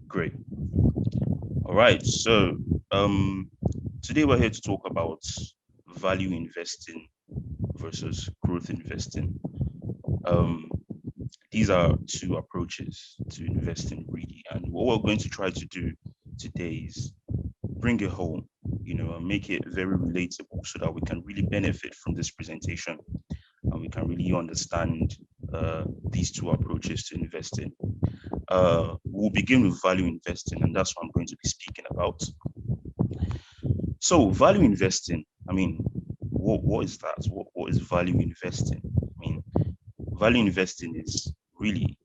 Great. All right. So today we're here to talk about value investing versus growth investing. Um, these are two approaches to investing really, and what we're going to try to do today is bring it home, and make it very relatable so that we can really benefit from this presentation and we can really understand these two approaches to investing. We'll begin with value investing, and that's what I'm going to be speaking about. So, value investing, I mean, what is that? What is value investing? I mean, value investing is really,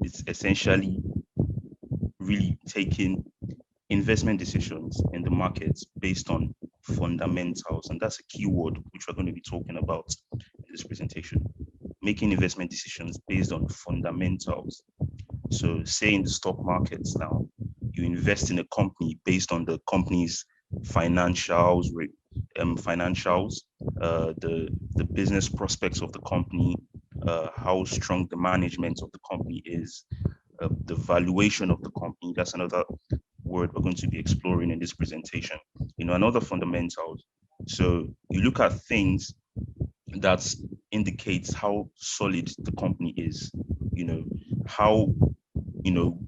it's essentially really taking investment decisions in the market based on fundamentals. And that's a key word which we're going to be talking about in this presentation. Making investment decisions based on fundamentals. So say in the stock markets now, you invest in a company based on the company's financials, the business prospects of the company, how strong the management of the company is, the valuation of the company. That's another word we're going to be exploring in this presentation. Another fundamentals. So you look at things that indicates how solid the company is, how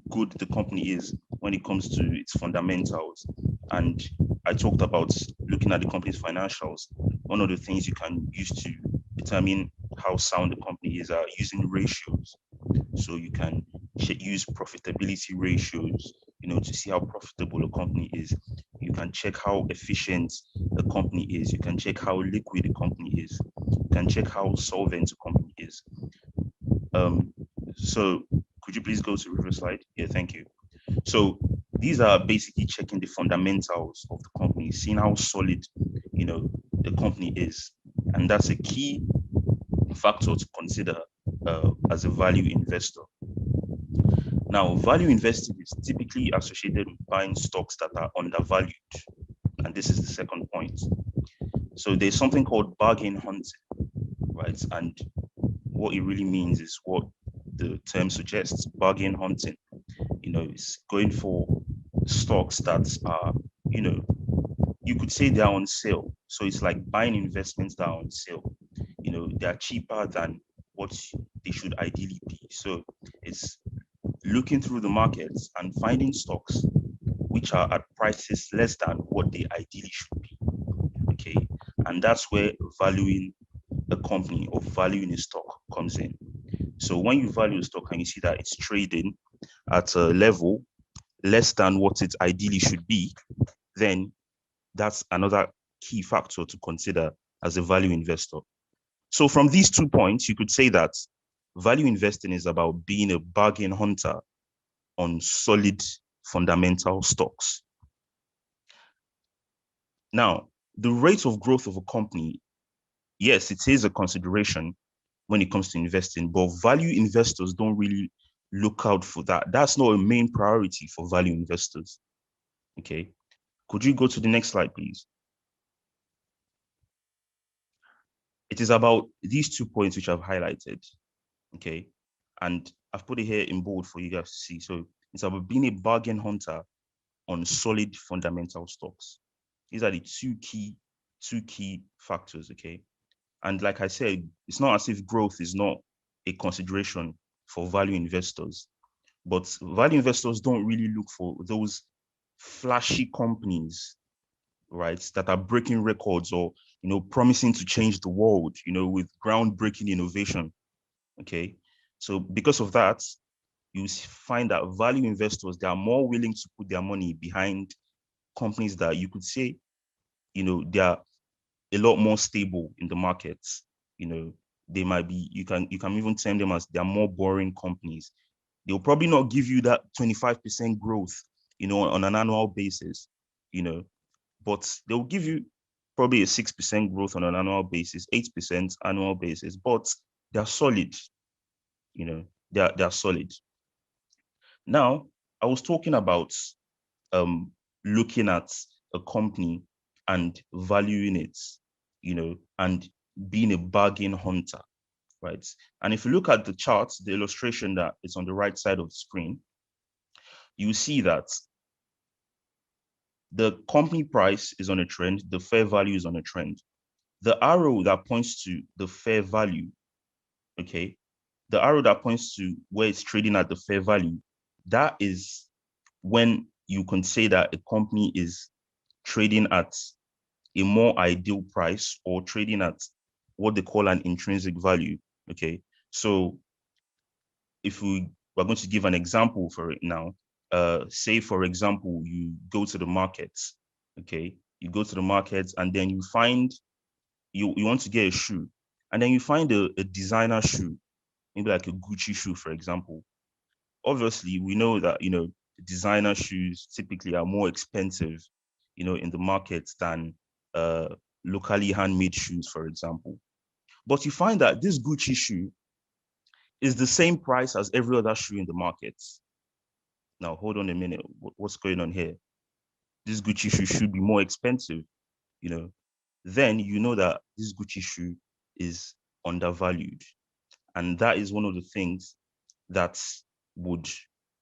good the company is when it comes to its fundamentals. And I talked about looking at the company's financials. One of the things you can use to determine how sound the company is are using ratios. So you can use profitability ratios, to see how profitable a company is. You can check how efficient the company is. You can check how liquid the company is. You can check how solvent the company is. Um, so could you please go to reverse slide? Yeah, thank you. So these are basically checking the fundamentals of the company, seeing how solid, the company is. And that's a key factor to consider as a value investor. Now, value investing is typically associated with buying stocks that are undervalued. And this is the second point. So there's something called bargain hunting, right? And what it really means is what the term suggests, bargain hunting. It's going for stocks that are, you could say they're on sale. So it's like buying investments that are on sale. They're cheaper than what they should ideally be. So it's looking through the markets and finding stocks which are at prices less than what they ideally should be. Okay. And that's where valuing a company or valuing a stock comes in. So when you value a stock and you see that it's trading at a level less than what it ideally should be, then that's another key factor to consider as a value investor. So from these 2 points, you could say that value investing is about being a bargain hunter on solid fundamental stocks. Now, the rate of growth of a company, yes, it is a consideration when it comes to investing, but value investors don't really look out for that. That's not a main priority for value investors. Okay. Could you go to the next slide, please? It is about these 2 points which I've highlighted. Okay. And I've put it here in bold for you guys to see. So it's about being a bargain hunter on solid fundamental stocks. These are the two key factors. Okay. And like I said, it's not as if growth is not a consideration for value investors, but value investors don't really look for those flashy companies, right, that are breaking records or, promising to change the world, with groundbreaking innovation. Okay. So because of that, you find that value investors, they are more willing to put their money behind companies that you could say, they are a lot more stable in the markets. They might be, you can even term them as they're more boring companies. They'll probably not give you that 25% growth, on an annual basis, but they'll give you probably a 6% growth on an annual basis, 8% annual basis, but they're solid, they're solid. Now, I was talking about looking at a company and valuing it, and being a bargain hunter, right? And if you look at the chart, the illustration that is on the right side of the screen, you see that the company price is on a trend, the fair value is on a trend. The arrow that points to the fair value, okay, the arrow that points to where it's trading at the fair value, that is when you can say that a company is trading at a more ideal price or trading at what they call an intrinsic value. Okay. So if we're going to give an example for it now, say for example, you go to the markets, okay, you go to the markets and then you find you want to get a shoe, and then you find a designer shoe, maybe like a Gucci shoe, for example. Obviously, we know that designer shoes typically are more expensive, in the market than uh, locally handmade shoes, for example. But you find that this Gucci shoe is the same price as every other shoe in the market. Now, hold on a minute. What's going on here? This Gucci shoe should be more expensive, you know. Then you know that this Gucci shoe is undervalued. And that is one of the things that would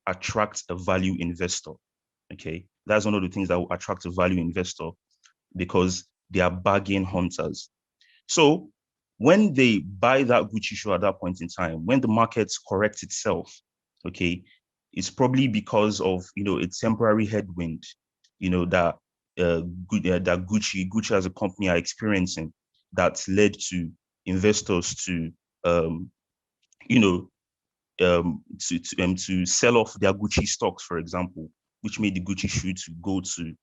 attract a value investor. Okay. That's one of the things that will attract a value investor because they are bargain hunters. So when they buy that Gucci shoe at that point in time, when the market corrects itself, okay, it's probably because of a temporary headwind, that that Gucci as a company are experiencing that led to investors to you know to sell off their Gucci stocks, for example, which made the Gucci shoe to go to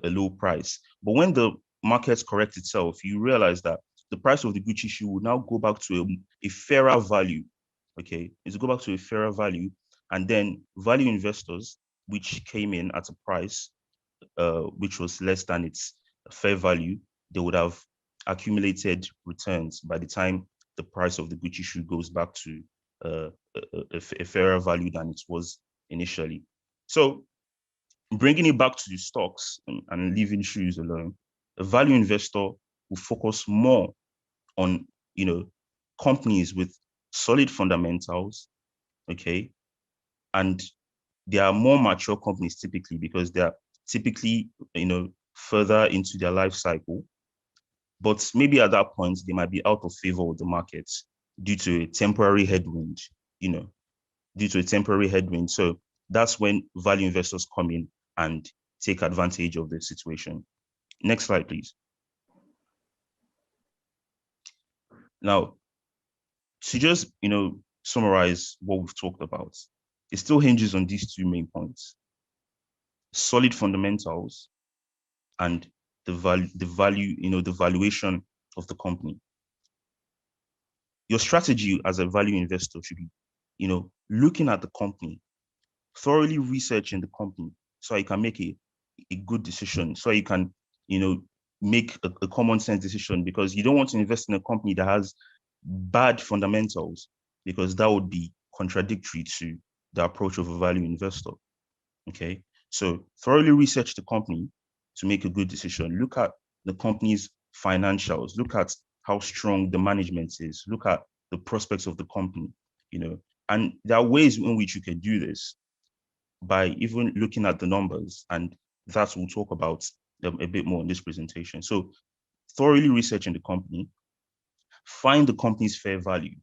a low price. But when the market corrects itself, you realize that the price of the Gucci shoe will now go back to a fairer value. Okay, it's go back to a fairer value, and then value investors, which came in at a price which was less than its fair value, they would have accumulated returns by the time the price of the Gucci shoe goes back to a fairer value than it was initially. So bringing it back to the stocks and leaving shoes alone, a value investor will focus more on, companies with solid fundamentals, okay, and they are more mature companies typically because they are typically, further into their life cycle. But maybe at that point, they might be out of favor with the markets due to a temporary headwind, you know, due to a temporary headwind. So that's when value investors come in and take advantage of the situation. Next slide, please. Now, to just, summarize what we've talked about, it still hinges on these two main points: solid fundamentals and the value, the valuation of the company. Your strategy as a value investor should be, looking at the company, thoroughly researching the company so you can make a good decision, so you can, make a common sense decision, because you don't want to invest in a company that has bad fundamentals, because that would be contradictory to the approach of a value investor. Okay. So thoroughly research the company to make a good decision. Look at the company's financials. Look at how strong the management is. Look at the prospects of the company, and there are ways in which you can do this by even looking at the numbers. And that we'll talk about a bit more in this presentation. So thoroughly researching the company, find the company's fair value.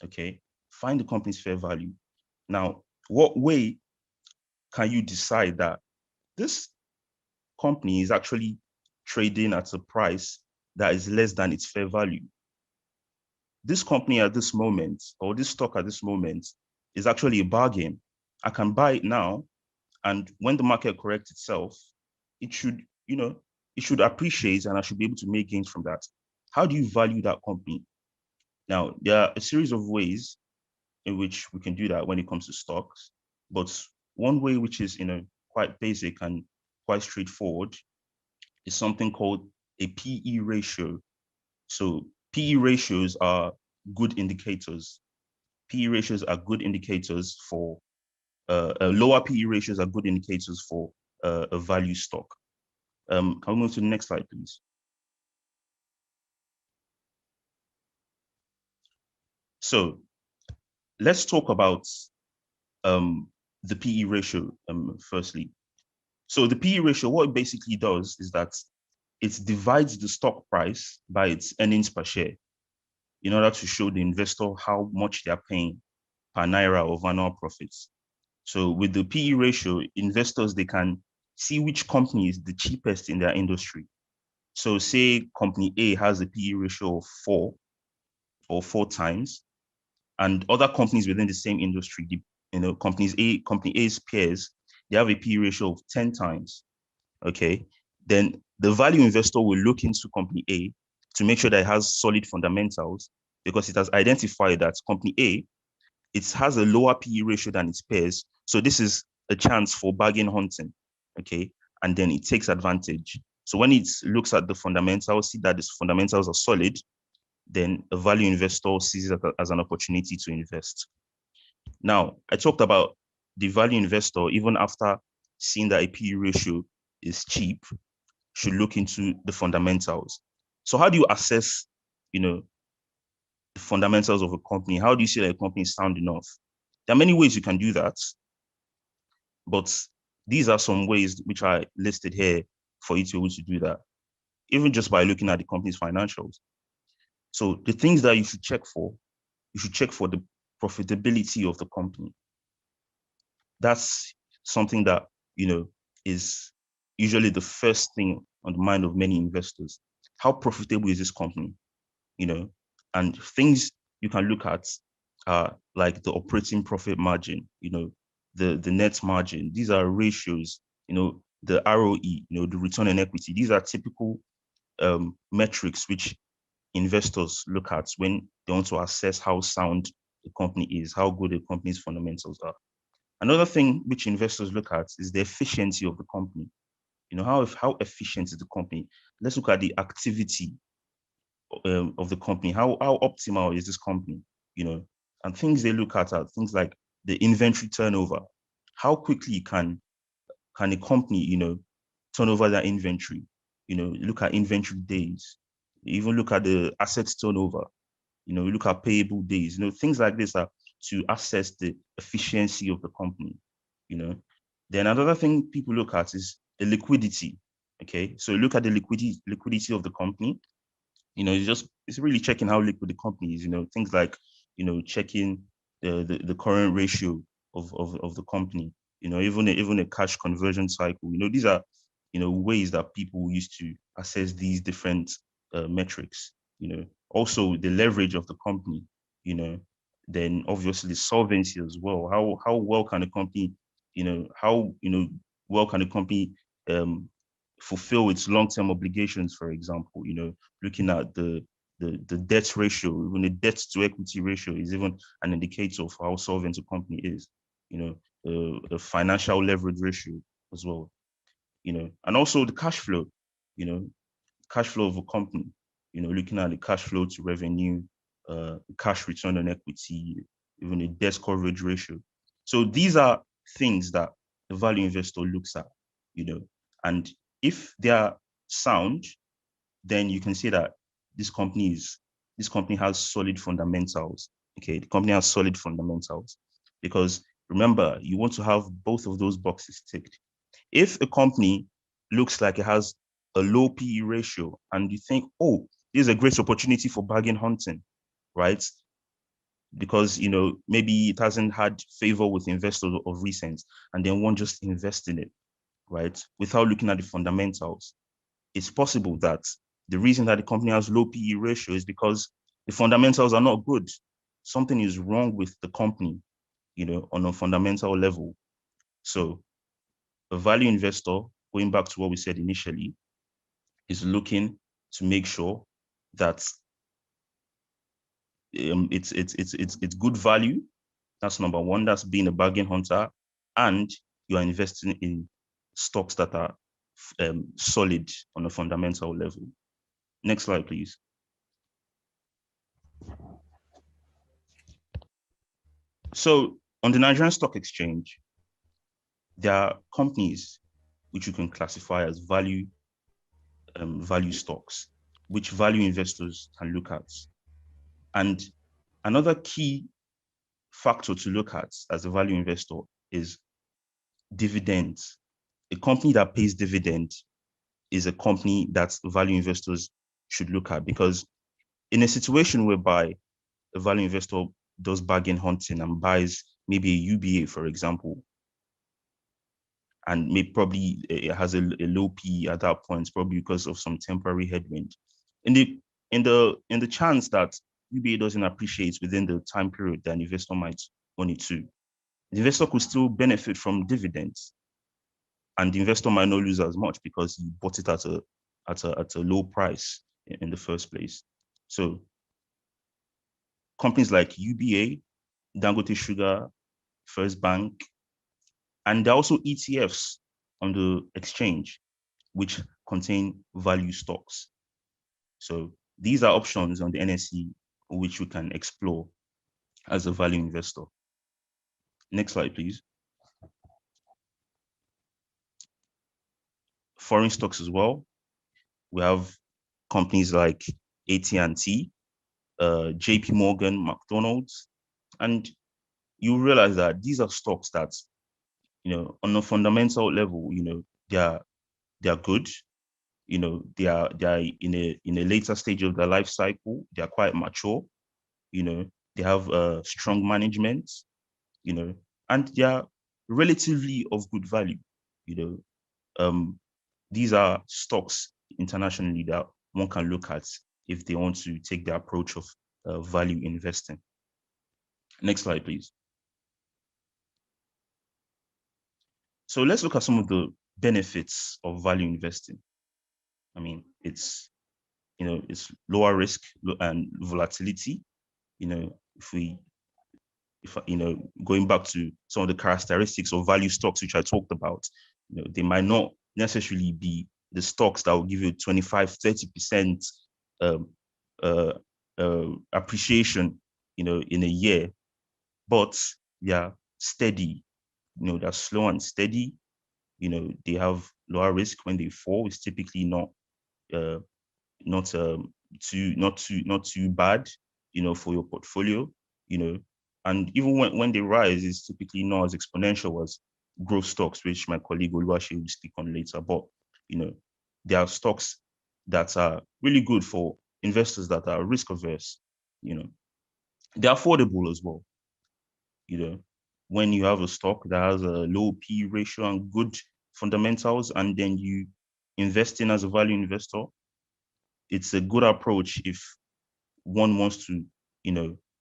Okay. Find the company's fair value. Now, what way can you decide that this company is actually trading at a price that is less than its fair value? This company at this moment, or this stock at this moment, is actually a bargain. I can buy it now, and when the market corrects itself, it should, it should appreciate, and I should be able to make gains from that. How do you value that company? Now, there are a series of ways in which we can do that when it comes to stocks, but one way which is, quite basic and quite straightforward is something called a PE ratio. So PE ratios are good indicators. PE ratios are good indicators for lower PE ratios are good indicators for a value stock. Can we move to the next slide, please? So let's talk about the PE ratio, firstly. So the PE ratio, what it basically does is that it divides the stock price by its earnings per share in order to show the investor how much they're paying per naira of annual profits. So with the PE ratio, investors, they can see which company is the cheapest in their industry. So say company A has a PE ratio of 4 times, and other companies within the same industry, company A's peers, they have a PE ratio of 10 times. Okay. Then the value investor will look into company A to make sure that it has solid fundamentals, because it has identified that company A, it has a lower PE ratio than its peers. So this is a chance for bargain hunting. Okay. And then it takes advantage. So when it looks at the fundamentals, see that the fundamentals are solid, then a value investor sees it as an opportunity to invest. Now, I talked about the value investor, even after seeing that a PE ratio is cheap, should look into the fundamentals. So how do you assess, the fundamentals of a company? How do you see that a company is sound enough? There are many ways you can do that, but these are some ways which are listed here for you to be able to do that, even just by looking at the company's financials. So the things that you should check for, the profitability of the company. That's something that, is usually the first thing on the mind of many investors. How profitable is this company? And things you can look at are like the operating profit margin, the net margin. These are ratios, the ROE, the return on equity. These are typical metrics which investors look at when they want to assess how sound the company is, how good the company's fundamentals are. Another thing which investors look at is the efficiency of the company. How efficient is the company? Let's look at the activity of the company. How optimal is this company? And things they look at are things like the inventory turnover. How quickly can a company, turn over their inventory? Look at inventory days. Even look at the assets turnover. Look at payable days. Things like this are to assess the efficiency of the company. Then another thing people look at is the liquidity. Okay, so look at the liquidity of the company. It's really checking how liquid the company is. Things like checking the current ratio of the company. Even a cash conversion cycle. These are ways that people use to assess these different metrics. Also the leverage of the company. Then obviously solvency as well. How well can a company how well can a company fulfill its long-term obligations, for example. Looking at the debt ratio, even the debt to equity ratio is even an indicator of how solvent a company is. The financial leverage ratio as well. And also the cash flow. Cash flow of a company. Looking at the cash flow to revenue, cash return on equity, even the debt coverage ratio. So these are things that the value investor looks at. And if they are sound, then you can say that this company has solid fundamentals. Okay, the company has solid fundamentals, because remember, you want to have both of those boxes ticked. If a company looks like it has a low PE ratio and you think, oh, this is a great opportunity for bargain hunting, right? Because maybe it hasn't had favor with investors of recent, and then one just invest in it, right, without looking at the fundamentals. It's possible that the reason that the company has low PE ratio is because the fundamentals are not good. Something is wrong with the company, on a fundamental level. So a value investor, going back to what we said initially, is looking to make sure that it's good value. That's number one. That's being a bargain hunter, and you are investing in stocks that are solid on a fundamental level. Next slide, please. So on the Nigerian Stock Exchange, there are companies which you can classify as value stocks, which value investors can look at. And another key factor to look at as a value investor is dividends. A company that pays dividend is a company that value investors should look at, because in a situation whereby a value investor does bargain hunting and buys maybe a UBA, for example, and probably it has a low P at that point, probably because of some temporary headwind. In the chance that UBA doesn't appreciate within the time period that an investor might want it to, the investor could still benefit from dividends, and the investor might not lose as much because he bought it at a low price in the first place. So companies like UBA, Dangote Sugar, First Bank, and there are also ETFs on the exchange which contain value stocks. So these are options on the NSE which you can explore as a value investor. Next slide, please. Foreign stocks as well. We have companies like AT&T, JP Morgan, McDonald's, and you realize that these are stocks that, on a fundamental level, they are good. They are in a later stage of their life cycle. They are quite mature. They have strong management. And they are relatively of good value. These are stocks internationally that one can look at if they want to take the approach of value investing. Next slide, please. So let's look at some of the benefits of value investing. I mean, it's lower risk and volatility. Going back to some of the characteristics of value stocks, which I talked about, they might not necessarily be the stocks that will give you 25-30% appreciation, in a year, but they are steady. They're slow and steady. They have lower risk. When they fall, it's typically not too bad, for your portfolio, and even when they rise, it's typically not as exponential as growth stocks, which my colleague Oluwaseyi will speak on later. But there are stocks that are really good for investors that are risk averse. They're affordable as well. When you have a stock that has a low P ratio and good fundamentals, and then you invest in as a value investor, it's a good approach if one wants to,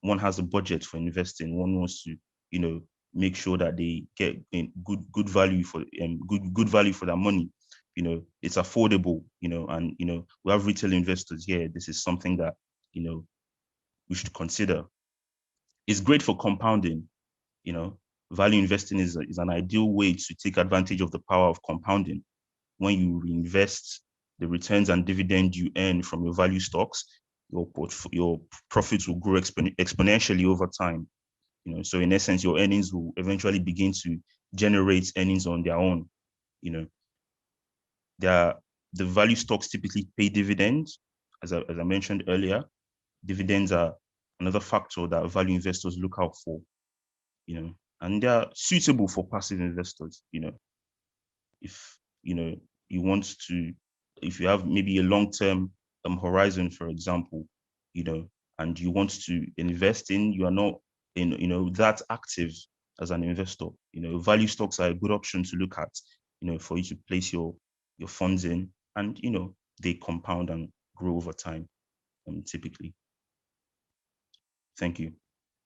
one has a budget for investing, one wants to, make sure that they get good value for good value for their money. It's affordable, and we have retail investors here. This is something that, we should consider. It's great for compounding. Value investing is an ideal way to take advantage of the power of compounding. When you reinvest the returns and dividend you earn from your value stocks, your profits will grow exponentially over time. So in essence, your earnings will eventually begin to generate earnings on their own. The value stocks typically pay dividends, as I mentioned earlier. Dividends are another factor that value investors look out for. And they are suitable for passive investors. If you want to, if you have maybe a long-term horizon, for example, and you want to invest in, you are not that active as an investor, value stocks are a good option to look at, for you to place your funds in, and they compound and grow over time, typically. Thank you.